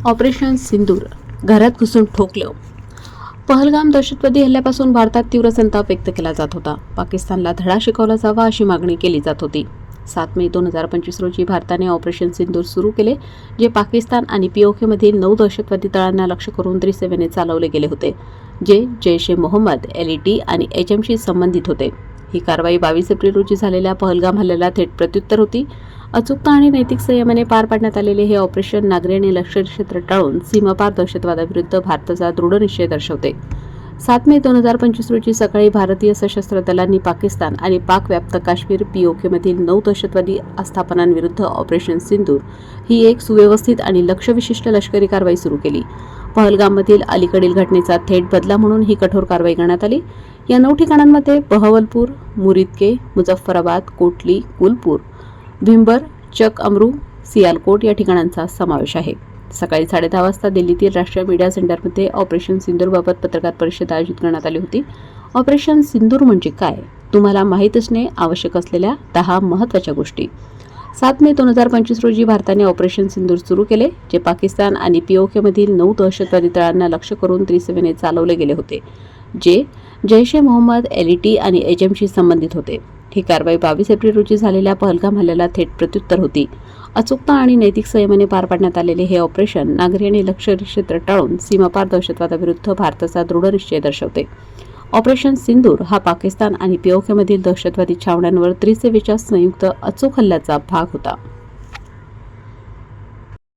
Operation सिंदूर, घरात घुसून ठोकलं. पहलगाम दहशतवादी हल्ल्यापासून भारतात तीव्र संताप व्यक्त केला जात होता. पाकिस्तानला धडा शिकवला जावा अशी मागणी केली जात होती. 7 मे 2025 रोजी भारताने ऑपरेशन सिंदूर सुरू केले, जे पाकिस्तान आणि पीओकेमधील 9 दहशतवादी तळांना लक्ष्य करून त्रिसेवेने चालवले गेले होते, जे जैश ए मोहम्मद, LET आणि HMशी संबंधित होते. ही कारवाई 22 एप्रिल रोजी झालेल्या पहलगाम हल्ल्याला थेट प्रत्युत्तर होती. अचूकता आणि नैतिक संयमाने पार पाडण्यात आलेले हे ऑपरेशन नागरी आणि लष्करी क्षेत्र टाळून सीमापार दहशतवादाविरुद्ध भारताचा दृढ निश्चय दर्शवते. 7 मे 2025 रोजी सकाळी भारतीय सशस्त्र दलांनी पाकिस्तान आणि पाकव्याप्त काश्मीर पीओकेमधील 9 दहशतवादी आस्थापनांविरुद्ध ऑपरेशन सिंदूर ही एक सुव्यवस्थित आणि लक्ष्यविशिष्ट लष्करी कारवाई सुरू केली. पहलगाममधील अलीकडील घटनेचा थेट बदला म्हणून ही कठोर कारवाई करण्यात आली. या 9 ठिकाणांमध्ये बहवलपूर, मुरिदके, मुझफ्फराबाद, कोटली, गुलपूर, भिंबर, चक अमरू, सियालकोट या ठिकाणांचा समावेश आहे. सकाळी 10:30 वाजता दिल्लीतील राष्ट्रीय मीडिया सेंटरमध्ये ऑपरेशन सिंदूरबाबत पत्रकार परिषद आयोजित करण्यात आली होती. ऑपरेशन सिंदूर म्हणजे काय? तुम्हाला माहीत असणे आवश्यक असलेल्या 10 महत्त्वाच्या गोष्टी. 7 मे 2025 रोजी भारताने ऑपरेशन सिंदूर सुरू केले, जे पाकिस्तान आणि पीओकेमधील 9 दहशतवादी तळांना लक्ष्य करून त्रिसेवेने चालवले गेले होते, जे जैश ए मोहम्मद, LET आणि HMशी संबंधित होते. ही कारवाई 22 एप्रिल रोजी झालेल्या पहलगाम हल्ल्याला थेट प्रत्युत्तर होती. अचूकता आणि नैतिक संयमाने पार पाडण्यात आलेले हे ऑपरेशन नागरी आणि लष्करी क्षेत्र टाळून सीमापार दहशतवादाविरुद्ध भारताचा दृढ निश्चय दर्शवते. ऑपरेशन सिंदूर हा पाकिस्तान आणि पीओकेमधील दहशतवादी छावण्यांवर त्रिसेवेच्या संयुक्त अचूक हल्ल्याचा भाग होता.